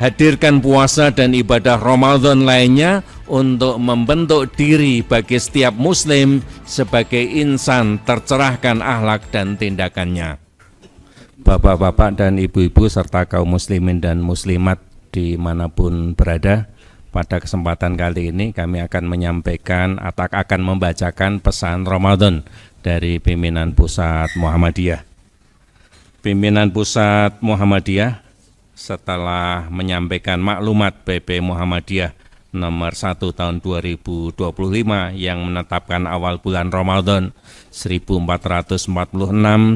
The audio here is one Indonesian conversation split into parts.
Hadirkan puasa dan ibadah Ramadan lainnya untuk membentuk diri bagi setiap muslim sebagai insan tercerahkan akhlak dan tindakannya. Bapak-bapak dan ibu-ibu serta kaum muslimin dan muslimat dimanapun berada, pada kesempatan kali ini kami akan menyampaikan atau akan membacakan pesan Ramadan dari pimpinan Pusat Muhammadiyah. Pimpinan Pusat Muhammadiyah setelah menyampaikan maklumat PP Muhammadiyah nomor 1 tahun 2025 yang menetapkan awal bulan Ramadan 1446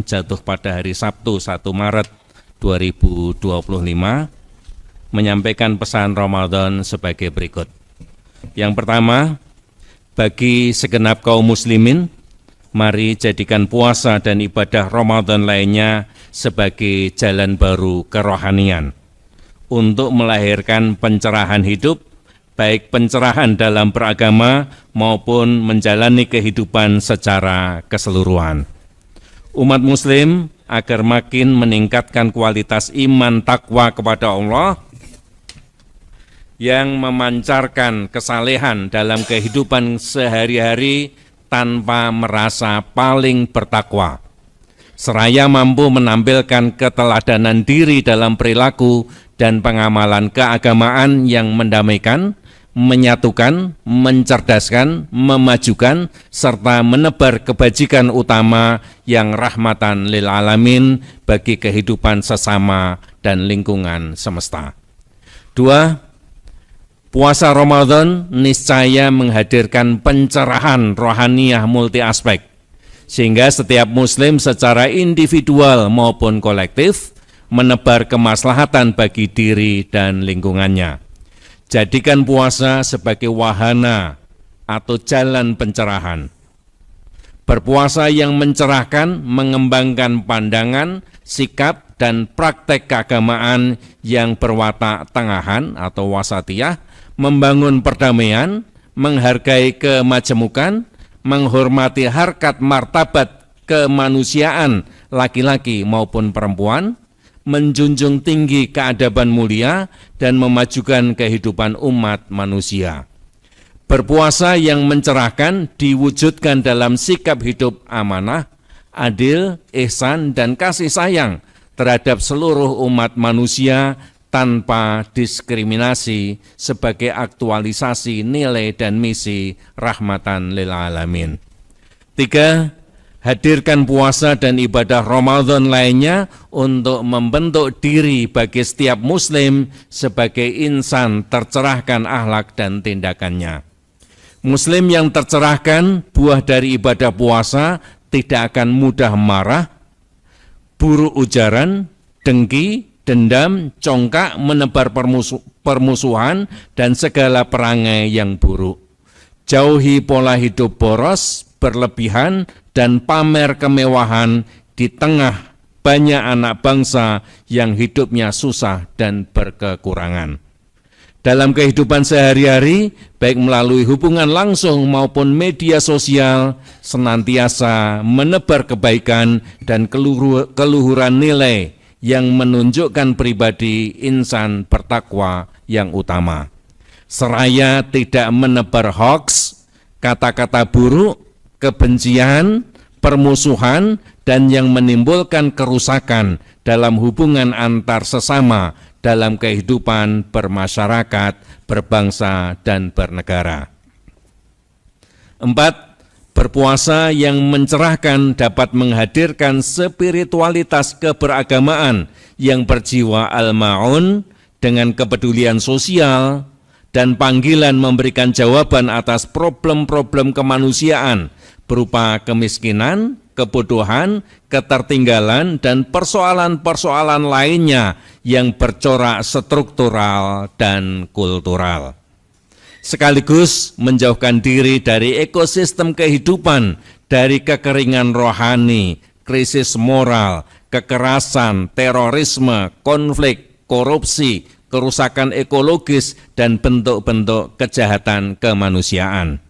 jatuh pada hari Sabtu 1 Maret 2025, menyampaikan pesan Ramadan sebagai berikut. Yang pertama, bagi segenap kaum muslimin, mari jadikan puasa dan ibadah Ramadan lainnya sebagai jalan baru kerohanian untuk melahirkan pencerahan hidup, baik pencerahan dalam beragama maupun menjalani kehidupan secara keseluruhan. Umat muslim agar makin meningkatkan kualitas iman takwa kepada Allah yang memancarkan kesalehan dalam kehidupan sehari-hari tanpa merasa paling bertakwa, seraya mampu menampilkan keteladanan diri dalam perilaku dan pengamalan keagamaan yang mendamaikan, menyatukan, mencerdaskan, memajukan, serta menebar kebajikan utama yang rahmatan lil alamin bagi kehidupan sesama dan lingkungan semesta. 2. Puasa Ramadan niscaya menghadirkan pencerahan rohaniah multi aspek, sehingga setiap muslim secara individual maupun kolektif menebar kemaslahatan bagi diri dan lingkungannya. Jadikan puasa sebagai wahana atau jalan pencerahan. Berpuasa yang mencerahkan, mengembangkan pandangan, sikap, dan praktek keagamaan yang berwatak tengahan atau wasatiyah, membangun perdamaian, menghargai kemajemukan, menghormati harkat martabat kemanusiaan laki-laki maupun perempuan, menjunjung tinggi keadaban mulia, dan memajukan kehidupan umat manusia. Berpuasa yang mencerahkan diwujudkan dalam sikap hidup amanah, adil, ihsan, dan kasih sayang terhadap seluruh umat manusia tanpa diskriminasi sebagai aktualisasi nilai dan misi rahmatan lil alamin. 3. Hadirkan puasa dan ibadah Ramadan lainnya untuk membentuk diri bagi setiap muslim sebagai insan tercerahkan akhlak dan tindakannya. Muslim yang tercerahkan, buah dari ibadah puasa, tidak akan mudah marah, buruk ujaran, dengki, dendam, congkak, menebar permusuhan, dan segala perangai yang buruk. Jauhi pola hidup boros, berlebihan, dan pamer kemewahan di tengah banyak anak bangsa yang hidupnya susah dan berkekurangan. Dalam kehidupan sehari-hari, baik melalui hubungan langsung maupun media sosial, senantiasa menebar kebaikan dan keluhuran nilai yang menunjukkan pribadi insan bertakwa yang utama. Seraya tidak menebar hoaks, kata-kata buruk, kebencian, permusuhan, dan yang menimbulkan kerusakan dalam hubungan antar sesama dalam kehidupan bermasyarakat, berbangsa, dan bernegara. 4. Berpuasa yang mencerahkan dapat menghadirkan spiritualitas keberagamaan yang berjiwa al-ma'un dengan kepedulian sosial dan panggilan memberikan jawaban atas problem-problem kemanusiaan berupa kemiskinan, kebodohan, ketertinggalan, dan persoalan-persoalan lainnya yang bercorak struktural dan kultural. Sekaligus menjauhkan diri dari ekosistem kehidupan, dari kekeringan rohani, krisis moral, kekerasan, terorisme, konflik, korupsi, kerusakan ekologis, dan bentuk-bentuk kejahatan kemanusiaan.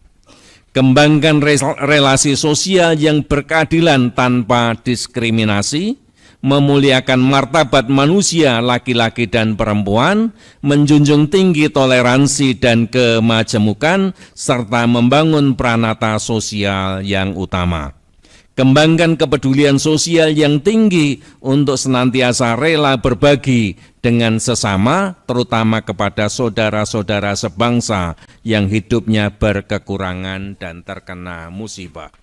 Kembangkan relasi sosial yang berkeadilan tanpa diskriminasi, memuliakan martabat manusia laki-laki dan perempuan, menjunjung tinggi toleransi dan kemajemukan, serta membangun pranata sosial yang utama. Kembangkan kepedulian sosial yang tinggi untuk senantiasa rela berbagi dengan sesama, terutama kepada saudara-saudara sebangsa yang hidupnya berkekurangan dan terkena musibah.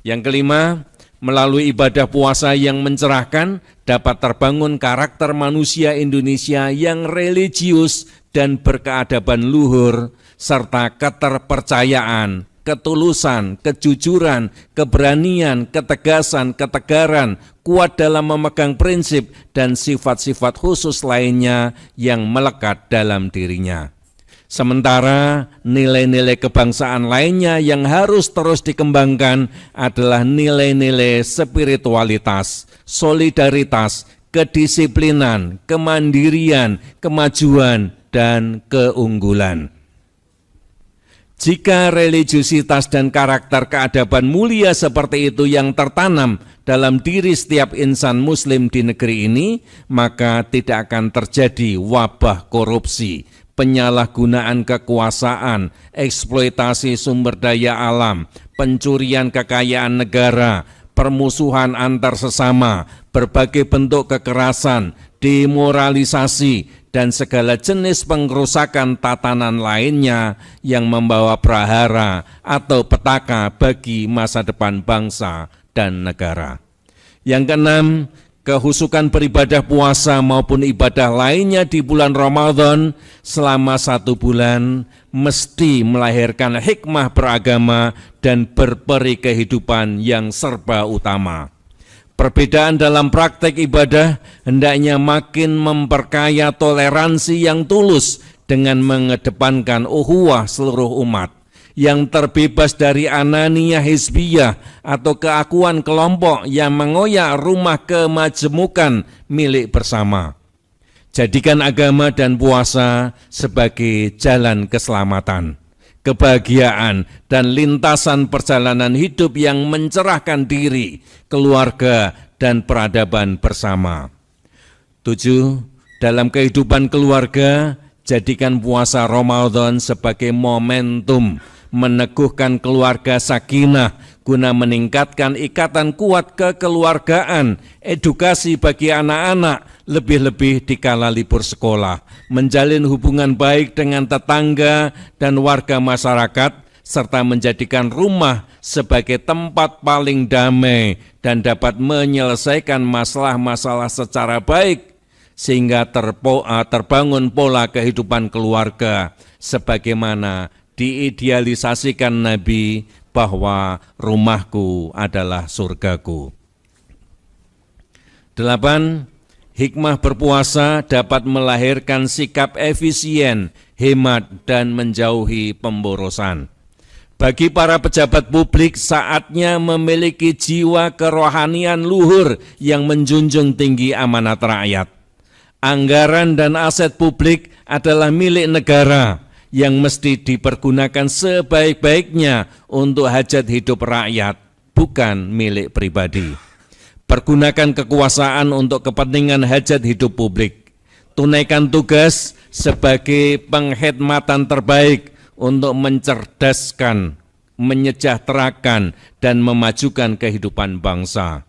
Yang kelima, melalui ibadah puasa yang mencerahkan dapat terbangun karakter manusia Indonesia yang religius dan berkeadaban luhur, serta keterpercayaan, ketulusan, kejujuran, keberanian, ketegasan, ketegaran, kuat dalam memegang prinsip dan sifat-sifat khusus lainnya yang melekat dalam dirinya. Sementara nilai-nilai kebangsaan lainnya yang harus terus dikembangkan adalah nilai-nilai spiritualitas, solidaritas, kedisiplinan, kemandirian, kemajuan, dan keunggulan. Jika religiusitas dan karakter keadaban mulia seperti itu yang tertanam dalam diri setiap insan muslim di negeri ini, maka tidak akan terjadi wabah korupsi, penyalahgunaan kekuasaan, eksploitasi sumber daya alam, pencurian kekayaan negara, permusuhan antar sesama, berbagai bentuk kekerasan, demoralisasi, dan segala jenis pengrusakan tatanan lainnya yang membawa prahara atau petaka bagi masa depan bangsa dan negara. Yang keenam, kehusukan beribadah puasa maupun ibadah lainnya di bulan Ramadan selama 1 bulan mesti melahirkan hikmah beragama dan berperi kehidupan yang serba utama. Perbedaan dalam praktek ibadah hendaknya makin memperkaya toleransi yang tulus dengan mengedepankan ukhuwah seluruh umat yang terbebas dari ananiyah hizbiyah atau keakuan kelompok yang mengoyak rumah kemajemukan milik bersama. Jadikan agama dan puasa sebagai jalan keselamatan, kebahagiaan, dan lintasan perjalanan hidup yang mencerahkan diri, keluarga, dan peradaban bersama. 7. Dalam kehidupan keluarga, jadikan puasa Ramadan sebagai momentum meneguhkan keluarga sakinah guna meningkatkan ikatan kuat kekeluargaan, edukasi bagi anak-anak, lebih-lebih di kala libur sekolah, menjalin hubungan baik dengan tetangga dan warga masyarakat, serta menjadikan rumah sebagai tempat paling damai dan dapat menyelesaikan masalah-masalah secara baik, sehingga terbangun pola kehidupan keluarga sebagaimana diidealisasikan Nabi bahwa rumahku adalah surgaku. 8. Hikmah berpuasa dapat melahirkan sikap efisien, hemat, dan menjauhi pemborosan. Bagi para pejabat publik, saatnya memiliki jiwa kerohanian luhur yang menjunjung tinggi amanat rakyat. Anggaran dan aset publik adalah milik negara yang mesti dipergunakan sebaik-baiknya untuk hajat hidup rakyat, bukan milik pribadi. Pergunakan kekuasaan untuk kepentingan hajat hidup publik. Tunaikan tugas sebagai penghormatan terbaik untuk mencerdaskan, menyejahterakan, dan memajukan kehidupan bangsa.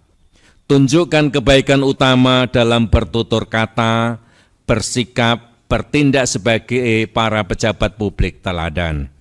Tunjukkan kebaikan utama dalam bertutur kata, bersikap, bertindak sebagai para pejabat publik teladan.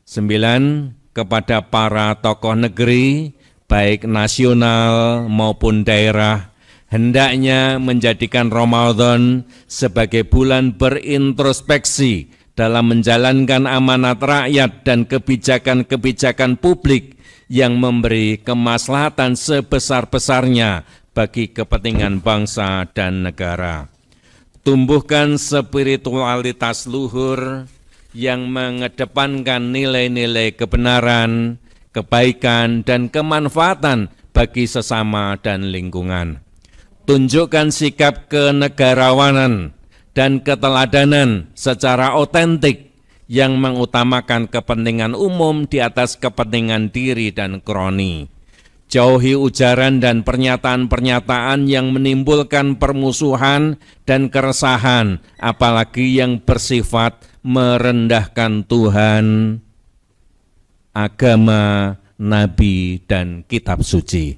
9. Kepada para tokoh negeri, baik nasional maupun daerah, hendaknya menjadikan Ramadan sebagai bulan berintrospeksi dalam menjalankan amanat rakyat dan kebijakan-kebijakan publik yang memberi kemaslahatan sebesar-besarnya bagi kepentingan bangsa dan negara. Tumbuhkan spiritualitas luhur yang mengedepankan nilai-nilai kebenaran, kebaikan, dan kemanfaatan bagi sesama dan lingkungan. Tunjukkan sikap kenegarawanan dan keteladanan secara otentik yang mengutamakan kepentingan umum di atas kepentingan diri dan kroni. Jauhi ujaran dan pernyataan-pernyataan yang menimbulkan permusuhan dan keresahan, apalagi yang bersifat merendahkan Tuhan, agama, nabi, dan kitab suci.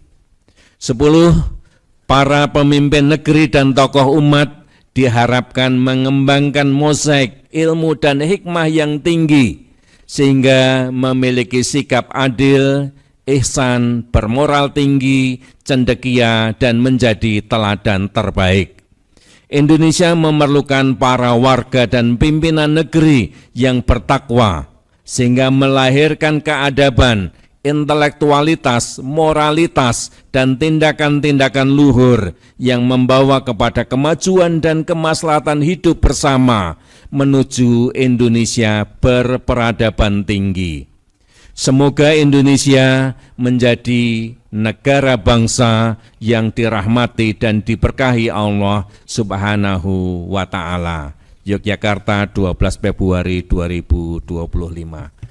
10. Para pemimpin negeri dan tokoh umat diharapkan mengembangkan mozaik ilmu dan hikmah yang tinggi, sehingga memiliki sikap adil, ihsan, bermoral tinggi, cendekia, dan menjadi teladan terbaik. Indonesia memerlukan para warga dan pimpinan negeri yang bertakwa, sehingga melahirkan keadaban, intelektualitas, moralitas, dan tindakan-tindakan luhur yang membawa kepada kemajuan dan kemaslahatan hidup bersama menuju Indonesia berperadaban tinggi. Semoga Indonesia menjadi negara bangsa yang dirahmati dan diberkahi Allah Subhanahu wa Ta'ala. Yogyakarta, 12 Februari 2025.